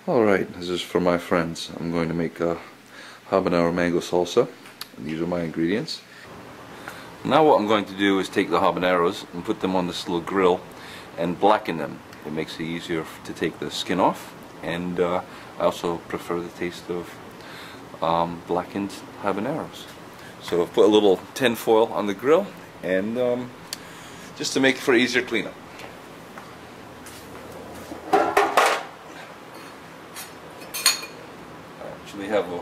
Alright, this is for my friends. I'm going to make a habanero mango salsa. And these are my ingredients. Now what I'm going to do is take the habaneros and put them on this little grill and blacken them. It makes it easier to take the skin off, and I also prefer the taste of blackened habaneros. So I've put a little tin foil on the grill, and just to make it for easier cleanup. I actually have a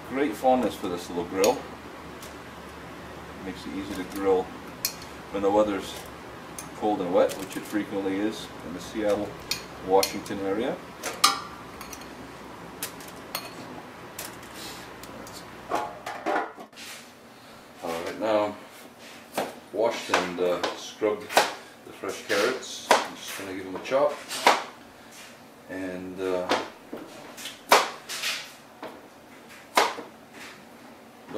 great fondness for this little grill. It makes it easy to grill when the weather's cold and wet, which it frequently is in the Seattle, Washington area. Alright, now washed and scrubbed the fresh carrots. I'm just going to give them a chop, and don't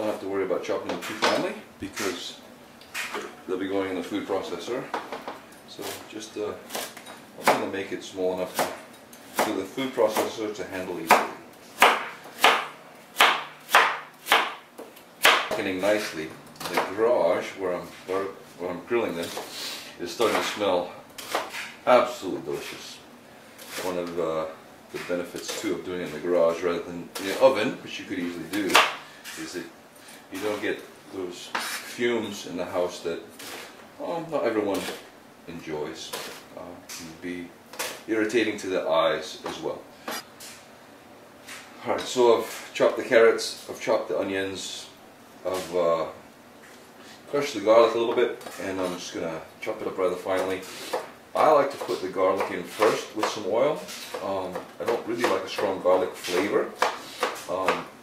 have to worry about chopping them too finely because they'll be going in the food processor. So just I'm going to make it small enough for the food processor to handle easily. Cooking nicely. The garage where I'm grilling this is starting to smell absolutely delicious. One of the benefits too of doing it in the garage rather than in the oven, which you could easily do, is that you don't get those fumes in the house that not everyone enjoys. Can be irritating to the eyes as well. Alright, so I've chopped the carrots, I've chopped the onions, I've crushed the garlic a little bit, and I'm just going to chop it up rather finely. I like to put the garlic in first with some oil. I don't really like a strong garlic flavor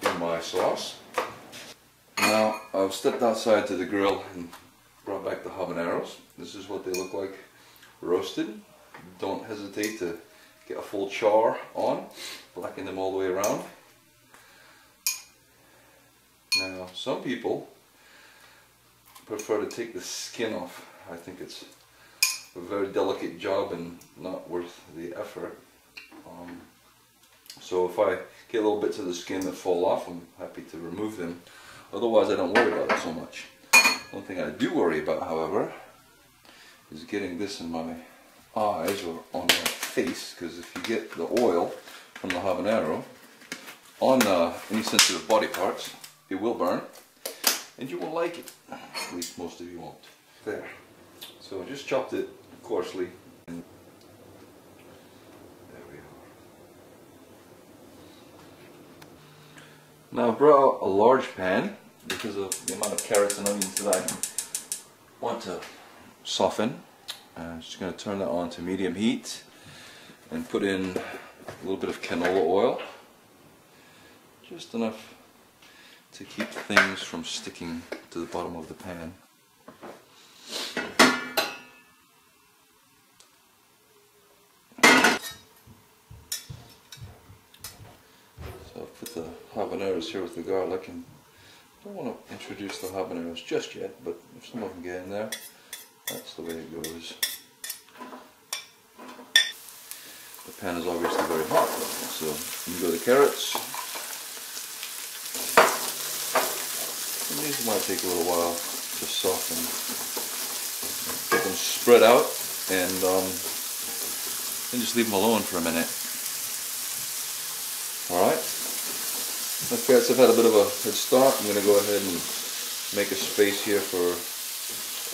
in my sauce. Now I've stepped outside to the grill and brought back the habaneros. This is what they look like roasted. Don't hesitate to get a full char on, blacken them all the way around. Now some people prefer to take the skin off. I think it's a very delicate job and not worth the effort. So if I get little bits of the skin that fall off, I'm happy to remove them. Otherwise I don't worry about it so much. One thing I do worry about, however, is getting this in my eyes or on my face, because if you get the oil from the habanero on any sensitive body parts, it will burn and you won't like it. At least most of you won't. There. So I just chopped it coarsely. And there we are. Now I brought out a large pan because of the amount of carrots and onions that I want to soften. I'm just going to turn that on to medium heat and put in a little bit of canola oil. Just enough to keep things from sticking to the bottom of the pan. So I've put the habaneros here with the garlic, and I don't want to introduce the habaneros just yet, but if some of them get in there, that's the way it goes. The pan is obviously very hot, so you go the carrots. And these might take a little while to soften. Get them spread out, and then just leave them alone for a minute. Alright. The carrots have had a bit of a head start. I'm going to go ahead and make a space here for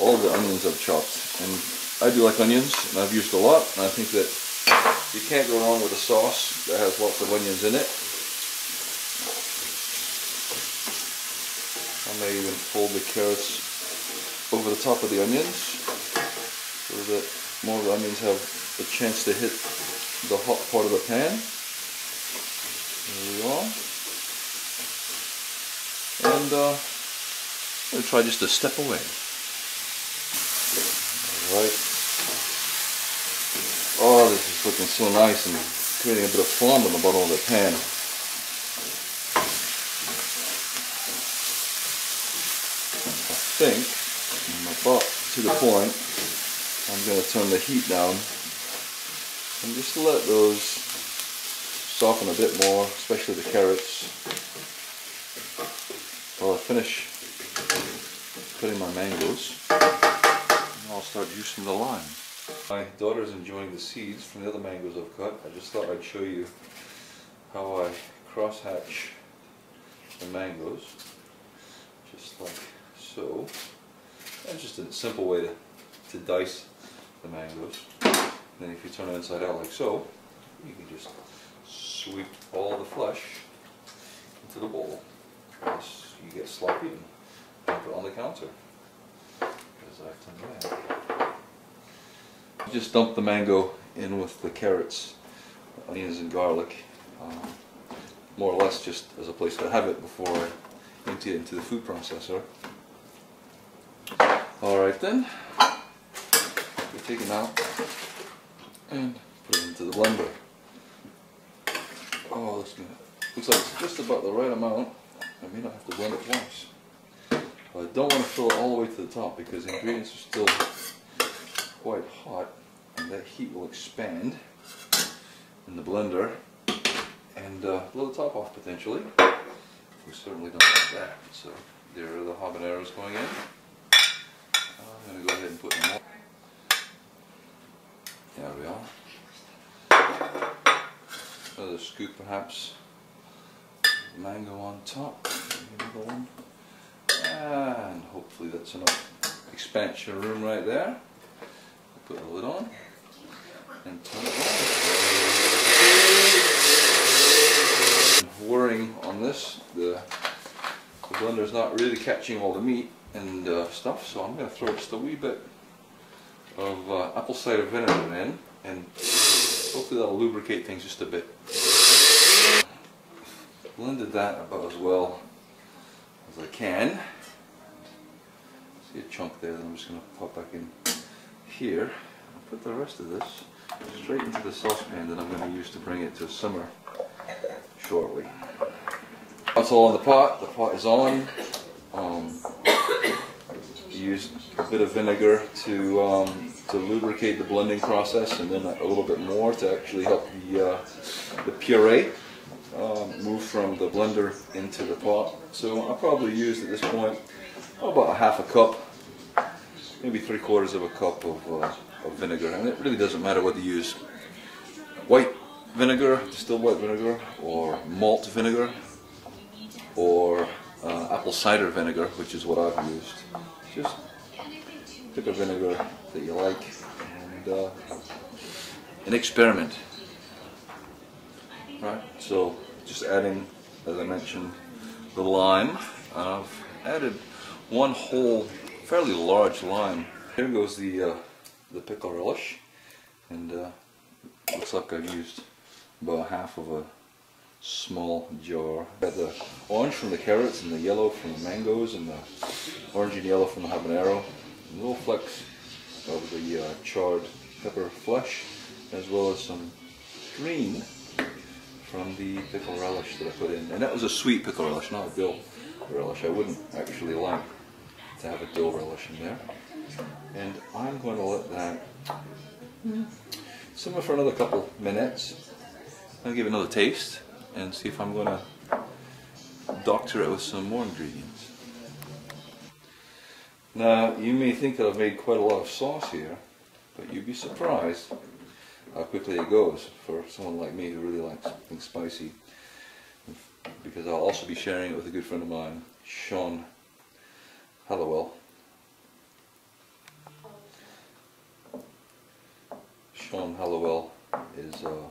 all the onions I've chopped. And I do like onions, and I've used a lot, and I think that you can't go wrong with a sauce that has lots of onions in it. I may even fold the carrots over the top of the onions so that more of the onions have a chance to hit the hot part of the pan. There we are. And I'm going to try just a step away. Alright. Oh, this is looking so nice and creating a bit of foam on the bottom of the pan. I think I'm about to the point. I'm going to turn the heat down and just let those soften a bit more, especially the carrots, while I finish cutting my mangoes. And I'll start juicing the lime. My daughter's enjoying the seeds from the other mangoes I've cut. I just thought I'd show you how I cross-hatch the mangoes, just like so. That's just a simple way to dice the mangoes. And then if you turn it inside out like so, you can just sweep all the flesh into the bowl. Unless you get sloppy and dump it on the counter, because I've done that. Just dump the mango in with the carrots, onions and garlic, more or less just as a place to have it before I empty it into the food processor. Alright then, we take it out and put it into the blender. Oh, looks like it's just about the right amount. I may not have to blend it twice. But I don't want to fill it all the way to the top because the ingredients are still quite hot, and that heat will expand in the blender and blow the top off potentially. We certainly don't like that. So there are the habaneros going in. I'm going to go ahead and put them on. There we are. Another scoop perhaps. Mango on top. Another one. And hopefully that's enough expansion room right there. Put the lid on and turn it on. Worrying on this, the blender's not really catching all the meat and stuff, so I'm going to throw just a wee bit of apple cider vinegar in, and hopefully that'll lubricate things just a bit. Blended that about as well as I can. See a chunk there that I'm just going to pop back in here. I'll put the rest of this straight into the saucepan that I'm going to use to bring it to simmer shortly. That's all in the pot. The pot is on. Use a bit of vinegar to lubricate the blending process, and then a little bit more to actually help the puree move from the blender into the pot. So I'll probably use at this point about a half a cup, maybe 3/4 of a cup of vinegar. And it really doesn't matter whether you use white vinegar, distilled white vinegar, or malt vinegar, or apple cider vinegar, which is what I've used. Just pick a vinegar that you like and experiment. Right, so just adding, as I mentioned, the lime. I've added one whole, fairly large lime. Here goes the pickle relish, and looks like I've used about half of a small jar. Got the orange from the carrots, and the yellow from the mangoes, and the orange and yellow from the habanero. And little flecks of the charred pepper flesh, as well as some green from the pickle relish that I put in. And that was a sweet pickle relish, not a dill relish. I wouldn't actually like to have a dill relish in there. And I'm going to let that simmer for another couple minutes. I'll give it another taste and see if I'm going to doctor it with some more ingredients. Now, you may think that I've made quite a lot of sauce here, but you'd be surprised how quickly it goes for someone like me who really likes something spicy, because I'll also be sharing it with a good friend of mine, Hollowell. Hollowell is a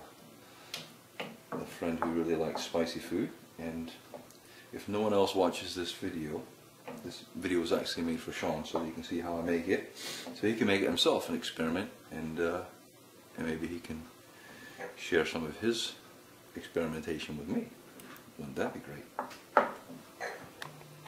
friend who really likes spicy food, and if no one else watches this video is actually made for Sean, so you can see how I make it, so he can make it himself and experiment, and maybe he can share some of his experimentation with me. Wouldn't that be great?